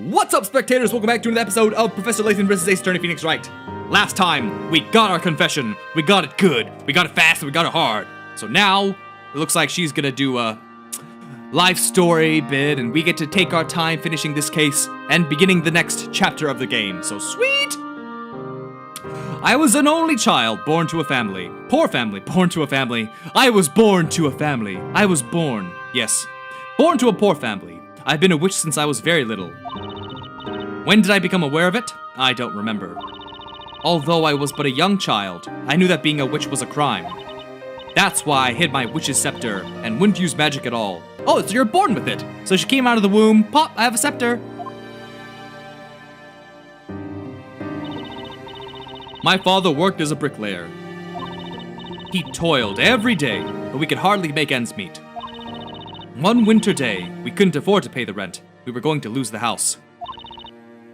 What's up, spectators? Welcome back to another episode of Professor Layton vs. Ace Attorney Phoenix Wright. Last time, we got our confession. We got it good. We got it fast and we got it hard. So now, it looks like she's gonna do a life story bit, and we get to take our time finishing this case and beginning the next chapter of the game. So sweet! I was an only child, born to a family. Poor family, born to a family. I was born to a family. I was born, yes, born to a poor family. I've been a witch since I was very little. When did I become aware of it? I don't remember. Although I was but a young child, I knew that being a witch was a crime. That's why I hid my witch's scepter and wouldn't use magic at all. Oh, so you're born with it. So she came out of the womb, pop, I have a scepter. My father worked as a bricklayer. He toiled every day, but we could hardly make ends meet. One winter day, we couldn't afford to pay the rent. We were going to lose the house.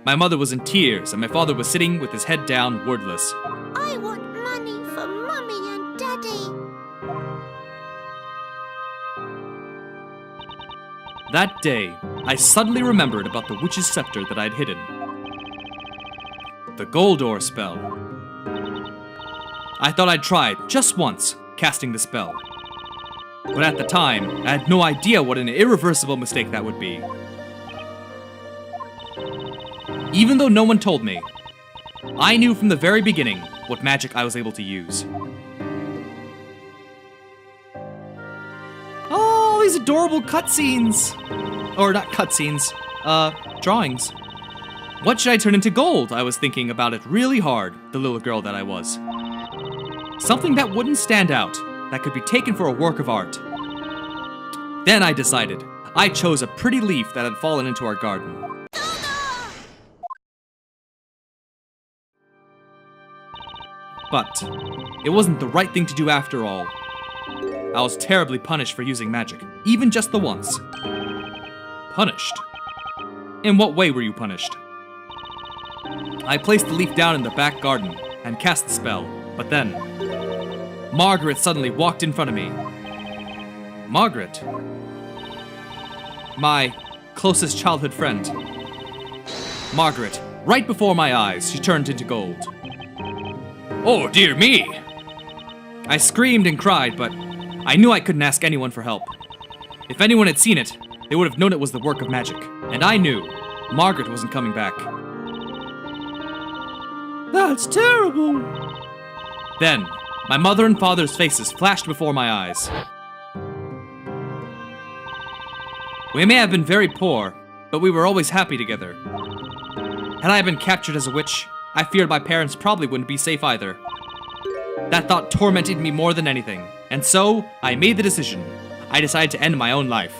My mother was in tears, and my father was sitting with his head down, wordless. I want money for Mummy and Daddy. That day, I suddenly remembered about the witch's scepter that I'd hidden. The Goldor spell. I thought I'd try it just once, casting the spell. But at the time, I had no idea what an irreversible mistake that would be. Even though no one told me, I knew from the very beginning what magic I was able to use. Oh, these adorable cutscenes! Or not cutscenes, drawings. What should I turn into gold? I was thinking about it really hard, the little girl that I was. Something that wouldn't stand out, that could be taken for a work of art. Then I decided. I chose a pretty leaf that had fallen into our garden. But it wasn't the right thing to do after all. I was terribly punished for using magic, even just the once. Punished? In what way were you punished? I placed the leaf down in the back garden and cast the spell, but then Margaret suddenly walked in front of me. Margaret. My closest childhood friend. Margaret, right before my eyes, she turned into gold. Oh, dear me! I screamed and cried, but I knew I couldn't ask anyone for help. If anyone had seen it, they would have known it was the work of magic. And I knew Margaret wasn't coming back. That's terrible! Then, my mother and father's faces flashed before my eyes. We may have been very poor, but we were always happy together. Had I been captured as a witch, I feared my parents probably wouldn't be safe either. That thought tormented me more than anything, and so I made the decision. I decided to end my own life.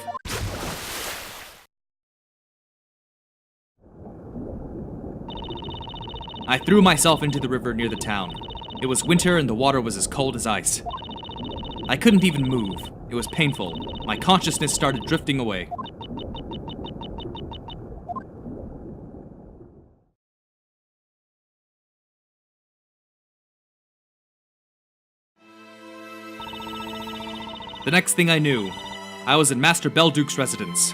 I threw myself into the river near the town. It was winter and the water was as cold as ice. I couldn't even move. It was painful. My consciousness started drifting away. The next thing I knew, I was in Master Belduke's residence.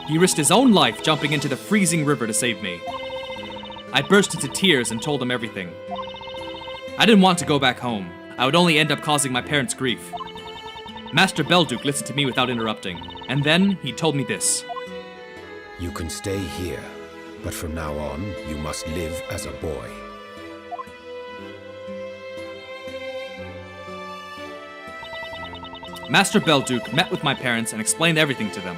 He risked his own life jumping into the freezing river to save me. I burst into tears and told him everything. I didn't want to go back home. I would only end up causing my parents grief. Master Belduke listened to me without interrupting, and then he told me this. You can stay here, but from now on, you must live as a boy. Master Belduke met with my parents and explained everything to them.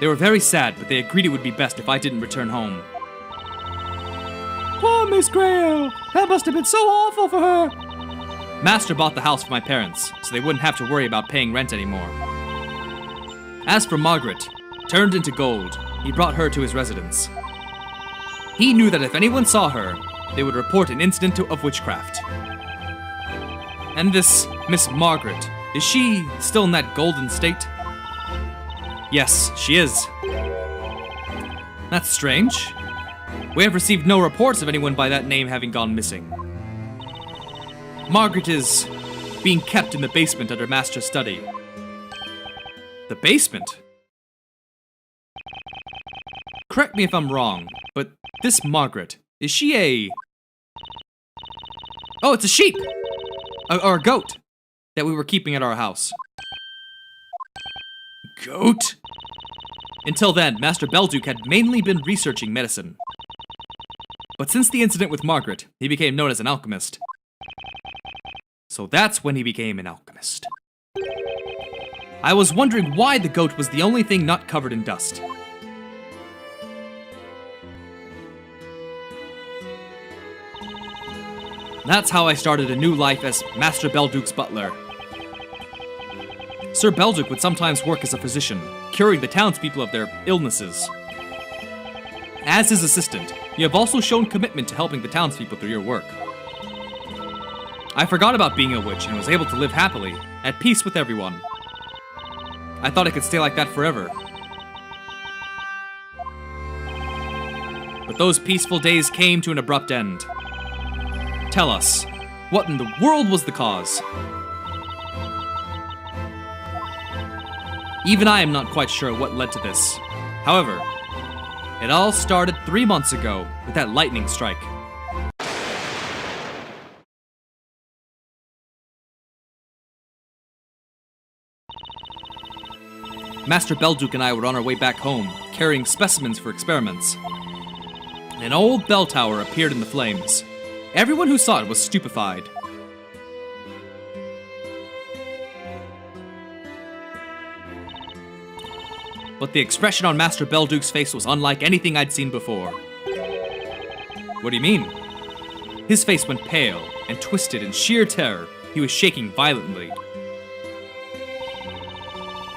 They were very sad, but they agreed it would be best if I didn't return home. Poor Miss Grail! That must have been so awful for her! Master bought the house for my parents, so they wouldn't have to worry about paying rent anymore. As for Margaret, turned into gold, he brought her to his residence. He knew that if anyone saw her, they would report an incident of witchcraft. And this Miss Margaret, is she still in that golden state? Yes, she is. That's strange. We have received no reports of anyone by that name having gone missing. Margaret is being kept in the basement under Master's study. The basement? correct me if I'm wrong, but this Margaret, is she a... Oh, it's a sheep! Or a goat that we were keeping at our house. Goat? Until then, Master Belduke had mainly been researching medicine. But since the incident with Margaret, he became known as an alchemist. So that's when he became an alchemist. I was wondering why the goat was the only thing not covered in dust. That's how I started a new life as Master Belduke's butler. Sir Belduke would sometimes work as a physician, curing the townspeople of their illnesses. As his assistant, you have also shown commitment to helping the townspeople through your work. I forgot about being a witch and was able to live happily, at peace with everyone. I thought I could stay like that forever. But those peaceful days came to an abrupt end. Tell us, what in the world was the cause? Even I am not quite sure what led to this. However, it all started 3 months ago with that lightning strike. Master Belduke and I were on our way back home, carrying specimens for experiments. An old bell tower appeared in the flames. Everyone who saw it was stupefied. But the expression on Master Belduke's face was unlike anything I'd seen before. What do you mean? His face went pale and twisted in sheer terror. He was shaking violently.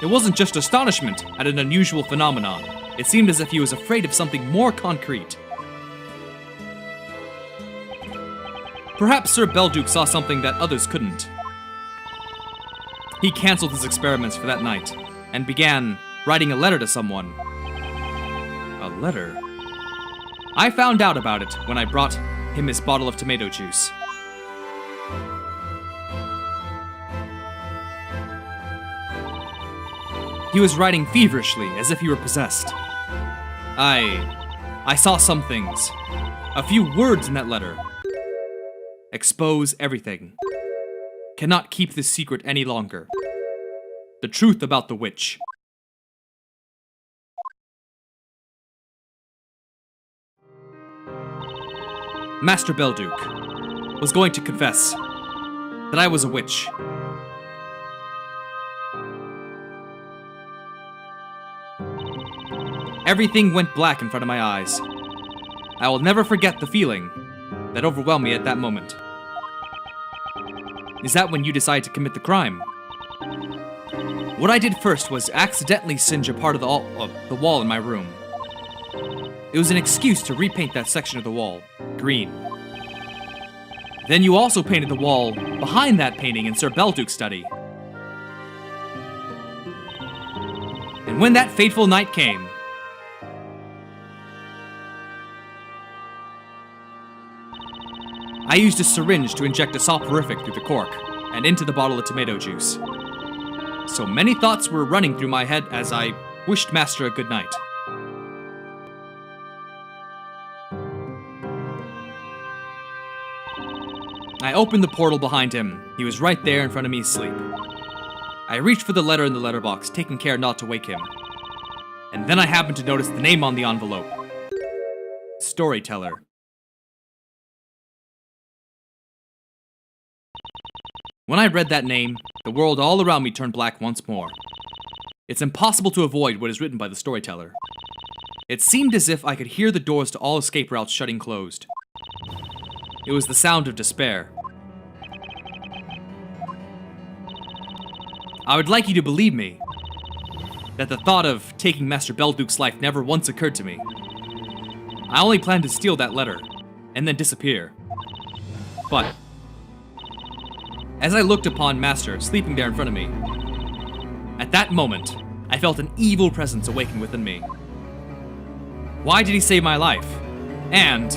It wasn't just astonishment at an unusual phenomenon. It seemed as if he was afraid of something more concrete. Perhaps Sir Belduke saw something that others couldn't. He cancelled his experiments for that night, and began writing a letter to someone. A letter? I found out about it when I brought him his bottle of tomato juice. He was writing feverishly, as if he were possessed. I saw some things. A few words in that letter. Expose everything. Cannot keep this secret any longer. The truth about the witch. Master Belduke was going to confess that I was a witch. Everything went black in front of my eyes. I will never forget the feeling that overwhelmed me at that moment. Is that when you decided to commit the crime? What I did first was accidentally singe a part of the wall in my room. It was an excuse to repaint that section of the wall green. Then you also painted the wall behind that painting in Sir Belduke's study. And when that fateful night came, I used a syringe to inject a soporific through the cork and into the bottle of tomato juice. So many thoughts were running through my head as I wished Master a good night. I opened the portal behind him. He was right there in front of me asleep. I reached for the letter in the letterbox, taking care not to wake him. And then I happened to notice the name on the envelope. Storyteller. When I read that name, the world all around me turned black once more. It's impossible to avoid what is written by the storyteller. It seemed as if I could hear the doors to all escape routes shutting closed. It was the sound of despair. I would like you to believe me that the thought of taking Master Belduke's life never once occurred to me. I only planned to steal that letter and then disappear. But as I looked upon Master sleeping there in front of me, at that moment, I felt an evil presence awaken within me. Why did he save my life? And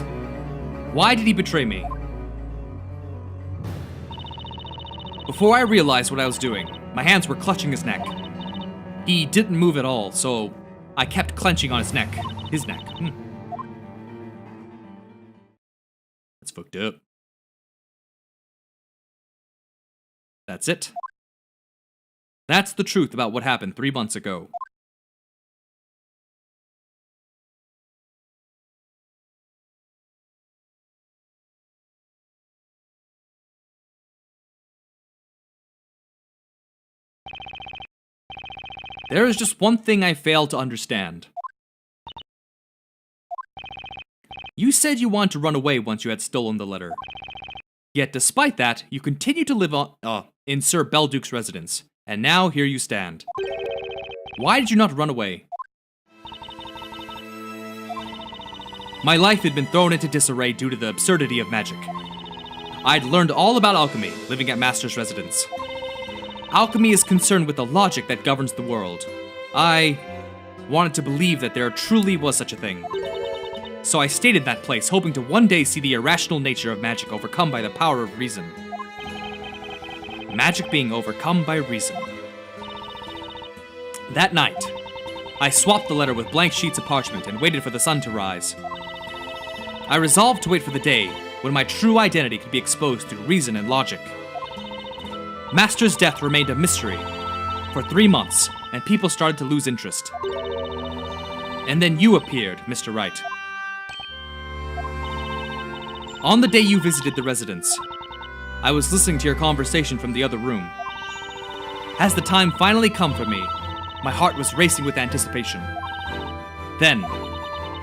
why did he betray me? Before I realized what I was doing, my hands were clutching his neck. He didn't move at all, so I kept clenching on his neck. His neck. That's fucked up. That's it. That's the truth about what happened 3 months ago. There is just one thing I fail to understand. You said you wanted to run away once you had stolen the letter. Yet despite that, you continue to live in Sir Belduke's residence. And now here you stand. Why did you not run away? My life had been thrown into disarray due to the absurdity of magic. I'd learned all about alchemy, living at Master's residence. Alchemy is concerned with the logic that governs the world. I wanted to believe that there truly was such a thing. So I stayed in that place, hoping to one day see the irrational nature of magic overcome by the power of reason. Magic being overcome by reason. That night, I swapped the letter with blank sheets of parchment and waited for the sun to rise. I resolved to wait for the day when my true identity could be exposed through reason and logic. Master's death remained a mystery for 3 months, and people started to lose interest. And then you appeared, Mr. Wright. On the day you visited the residence, I was listening to your conversation from the other room. As the time finally come for me, my heart was racing with anticipation. Then,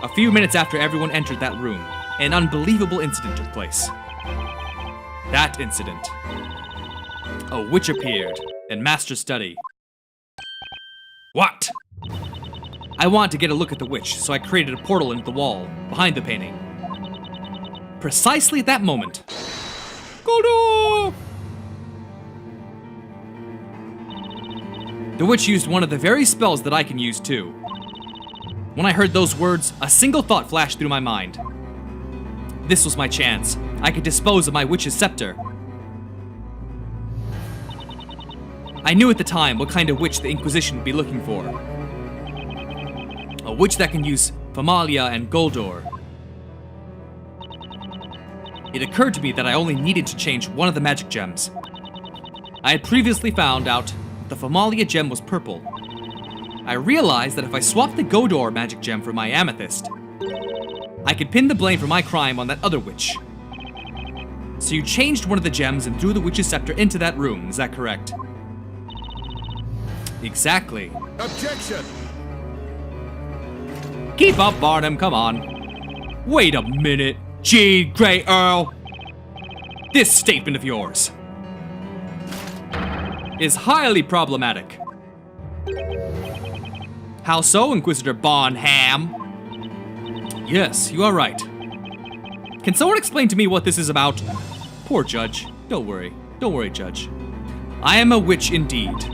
a few minutes after everyone entered that room, an unbelievable incident took place. That incident. A witch appeared in Master's study. What? I wanted to get a look at the witch, so I created a portal into the wall, behind the painting. Precisely at that moment, Godo! The witch used one of the very spells that I can use too. When I heard those words, a single thought flashed through my mind. This was my chance. I could dispose of my witch's scepter. I knew at the time what kind of witch the Inquisition would be looking for. A witch that can use Famalia and Goldor. It occurred to me that I only needed to change one of the magic gems. I had previously found out the Famalia gem was purple. I realized that if I swapped the Goldor magic gem for my amethyst, I could pin the blame for my crime on that other witch. So you changed one of the gems and threw the witch's scepter into that room, is that correct? Exactly. Objection! Keep up, Barnum, come on. Wait a minute, Jean Grey Earl. This statement of yours is highly problematic. How so, Inquisitor Bonham? Yes, you are right. Can someone explain to me what this is about? Poor Judge. Don't worry, Judge. I am a witch indeed.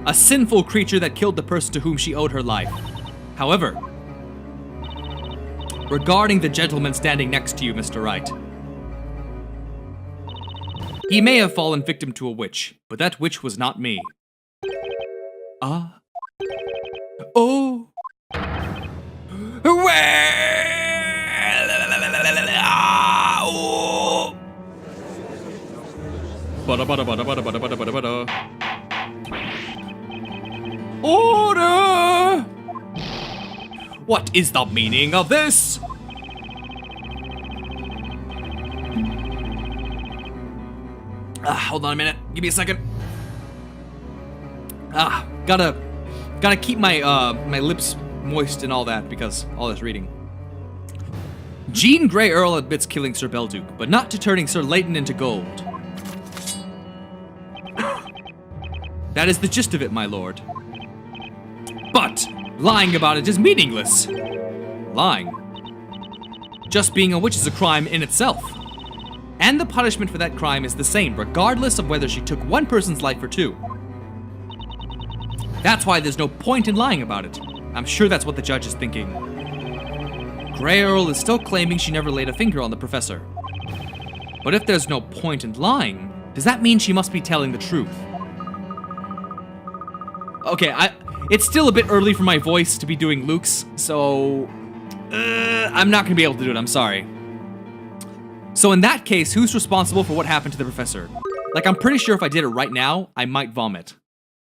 A sinful creature that killed the person to whom she owed her life. However, regarding the gentleman standing next to you, Mr. Wright, he may have fallen victim to a witch, but that witch was not me. Oh. Order! What is the meaning of this? Hold on a minute. Give me a second. Gotta keep my my lips moist and all that because all this reading. Jean Grey Earl admits killing Sir Belduke, but not to turning Sir Layton into gold. That is the gist of it, my lord. But lying about it is meaningless. Lying. Just being a witch is a crime in itself. And the punishment for that crime is the same, regardless of whether she took one person's life or two. That's why there's no point in lying about it. I'm sure that's what the judge is thinking. Grey Earl is still claiming she never laid a finger on the professor. But if there's no point in lying, does that mean she must be telling the truth? Okay, It's still a bit early for my voice to be doing Luke's, so I'm not gonna be able to do it, I'm sorry. So in that case, who's responsible for what happened to the professor? Like, I'm pretty sure if I did it right now, I might vomit.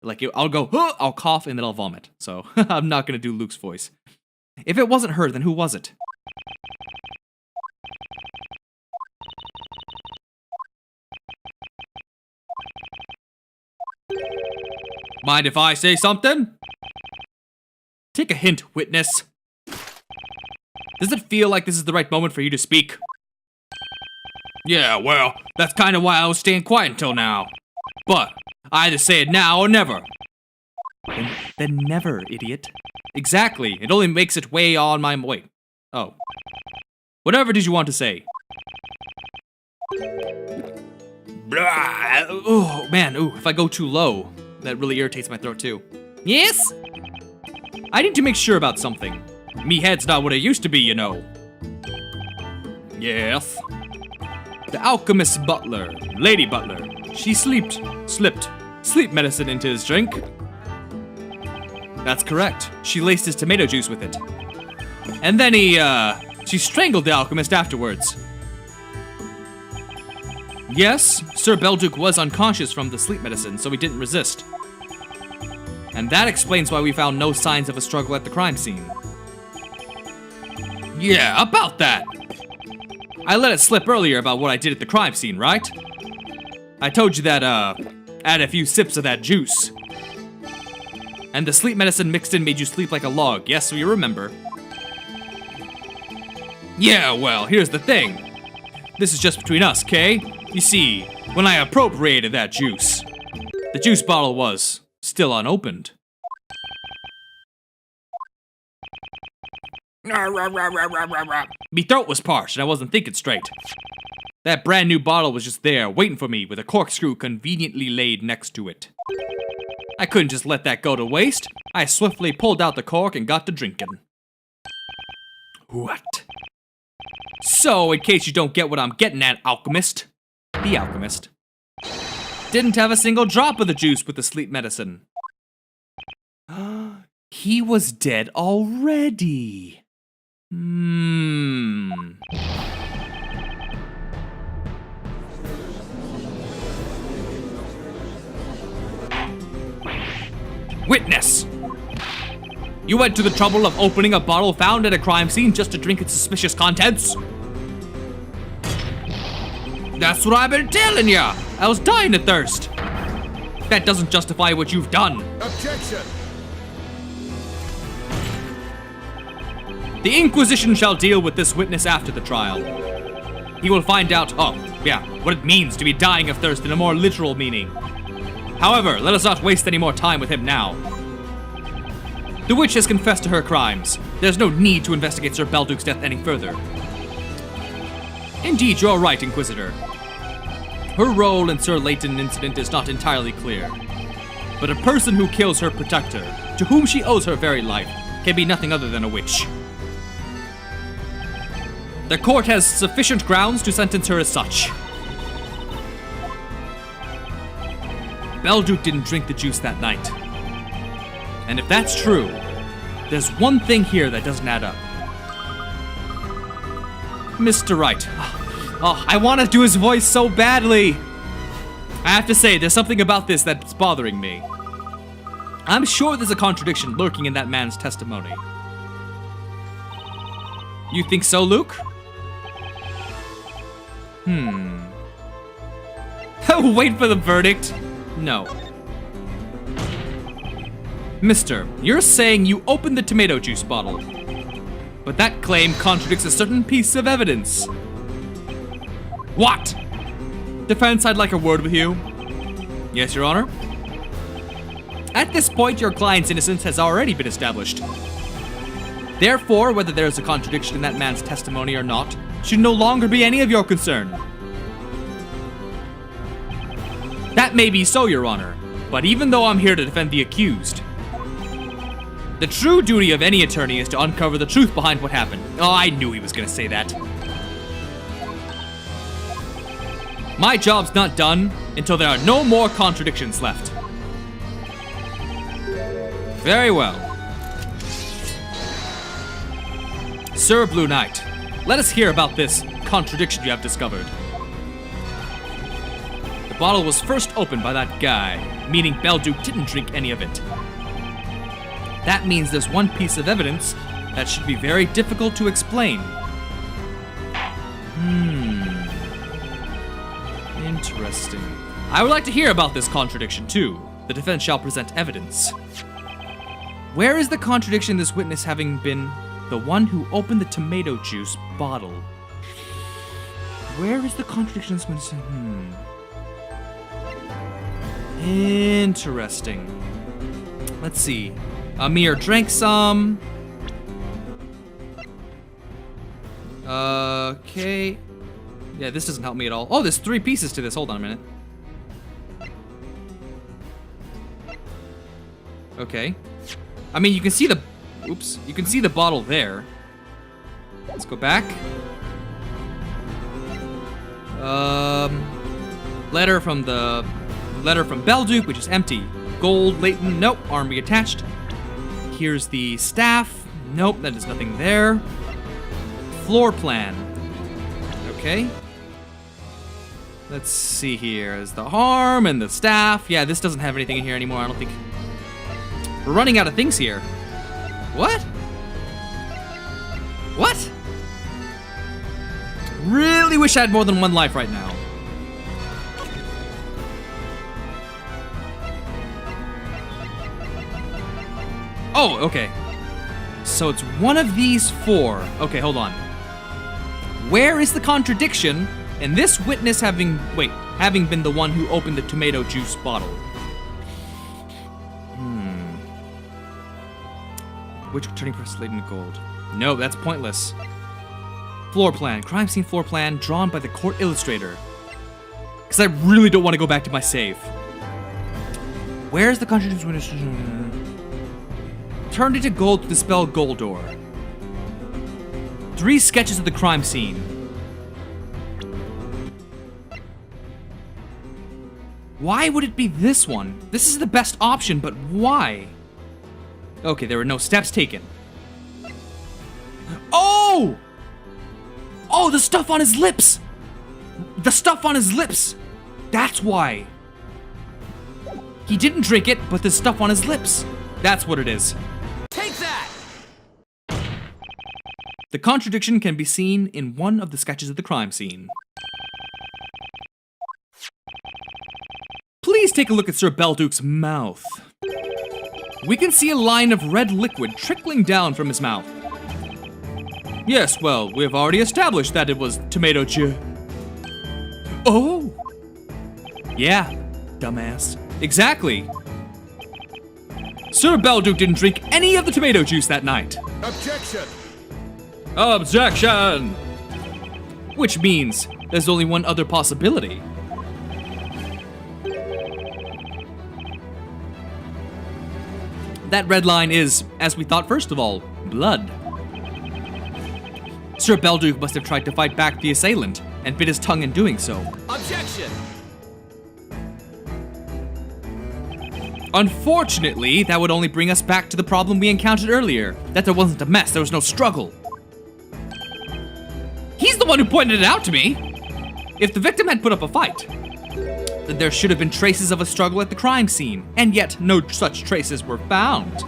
Like, I'll go, I'll cough, and then I'll vomit. So, I'm not gonna do Luke's voice. If it wasn't her, then who was it? Mind if I say something? Take a hint, witness. Does it feel like this is the right moment for you to speak? Yeah, well, that's kind of why I was staying quiet until now. But, I either say it now or never. Then never, idiot. Exactly, it only makes it way on my... Wait. Oh. Whatever did you want to say? Oh, man, ooh, if I go too low, that really irritates my throat too. Yes? I need to make sure about something. Me head's not what it used to be, you know. Yes. The alchemist's butler, Lady Butler, she slipped sleep medicine into his drink. That's correct. She laced his tomato juice with it. And then she strangled the alchemist afterwards. Yes, Sir Belduke was unconscious from the sleep medicine, so he didn't resist. And that explains why we found no signs of a struggle at the crime scene. Yeah, about that. I let it slip earlier about what I did at the crime scene, right? I told you that, add a few sips of that juice. And the sleep medicine mixed in made you sleep like a log, yes, so you remember. Yeah, well, here's the thing. This is just between us, Kay? You see, when I appropriated that juice, the juice bottle was still unopened. Me throat was parched and I wasn't thinking straight. That brand new bottle was just there, waiting for me with a corkscrew conveniently laid next to it. I couldn't just let that go to waste. I swiftly pulled out the cork and got to drinking. What? So, in case you don't get what I'm getting at, alchemist, the alchemist didn't have a single drop of the juice with the sleep medicine. He was dead already. Witness! You went to the trouble of opening a bottle found at a crime scene just to drink its suspicious contents? That's what I've been telling ya! I was dying of thirst! That doesn't justify what you've done. Objection! The Inquisition shall deal with this witness after the trial. He will find out, what it means to be dying of thirst in a more literal meaning. However, let us not waste any more time with him now. The witch has confessed to her crimes. There's no need to investigate Sir Belduke's death any further. Indeed, you're right, Inquisitor. Her role in Sir Layton incident is not entirely clear. But a person who kills her protector, to whom she owes her very life, can be nothing other than a witch. The court has sufficient grounds to sentence her as such. Belduke didn't drink the juice that night. And if that's true, there's one thing here that doesn't add up. Mr. Wright. Oh, I want to do his voice so badly. I have to say, there's something about this that's bothering me. I'm sure there's a contradiction lurking in that man's testimony. You think so, Luke? Wait for the verdict? No. Mister, you're saying you opened the tomato juice bottle. But that claim contradicts a certain piece of evidence. What? Defense, I'd like a word with you. Yes, Your Honor. At this point, your client's innocence has already been established. Therefore, whether there is a contradiction in that man's testimony or not, should no longer be any of your concern. That may be so, Your Honor, but even though I'm here to defend the accused, the true duty of any attorney is to uncover the truth behind what happened. Oh, I knew he was gonna say that. My job's not done until there are no more contradictions left. Very well. Sir Blue Knight, let us hear about this contradiction you have discovered. The bottle was first opened by that guy, meaning Belduke didn't drink any of it. That means there's one piece of evidence that should be very difficult to explain. Interesting. I would like to hear about this contradiction too. The defense shall present evidence. Where is the contradiction this witness having been the one who opened the tomato juice bottle? Where is the contradiction this witness? Interesting. Let's see. Amir drank some. Okay. Yeah, this doesn't help me at all. Oh, there's 3 pieces to this. Hold on a minute. Okay. I mean, you can see the... Oops. You can see the bottle there. Let's go back. Letter from Belduke, which is empty. Gold, Layton, nope. Arm reattached. Here's the staff. Nope, that is nothing there. Floor plan. Okay. Let's see here. There's the arm and the staff. Yeah, this doesn't have anything in here anymore, I don't think. We're running out of things here. What? What? Really wish I had more than one life right now. Oh, okay. So it's one of these 4. Okay, hold on. Where is the contradiction in this witness having been the one who opened the tomato juice bottle? Which turning press laden in gold? No, that's pointless. Floor plan. Crime scene floor plan drawn by the court illustrator. Because I really don't want to go back to my save. Where's the contradiction? Turned into gold to dispel Goldor. 3 sketches of the crime scene. Why would it be this one? This is the best option, but why? Okay, there were no steps taken. Oh! Oh, the stuff on his lips! The stuff on his lips! That's why. He didn't drink it, but the stuff on his lips. That's what it is. Take that! The contradiction can be seen in one of the sketches of the crime scene. Please take a look at Sir Belduke's mouth. We can see a line of red liquid trickling down from his mouth. Yes, well, we have already established that it was tomato juice. Oh! Yeah, dumbass. Exactly. Sir Belduke didn't drink any of the tomato juice that night. Objection! Objection! Which means there's only one other possibility. That red line is, as we thought first of all, blood. Sir Belduke must have tried to fight back the assailant and bit his tongue in doing so. Objection! Unfortunately, that would only bring us back to the problem we encountered earlier, that there wasn't a mess, there was no struggle. He's the one who pointed it out to me! If the victim had put up a fight, then there should have been traces of a struggle at the crime scene, and yet no such traces were found.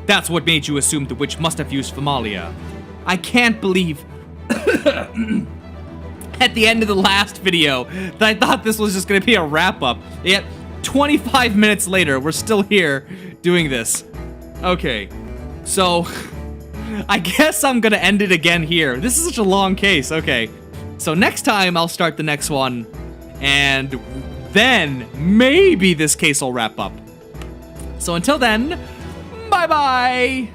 That's what made you assume the witch must have used Famalia. I can't believe at the end of the last video that I thought this was just gonna be a wrap-up, yet 25 minutes later, we're still here doing this. Okay, so I guess I'm gonna end it again here. This is such a long case, okay. So next time I'll start the next one, and then maybe this case will wrap up. So until then, bye-bye!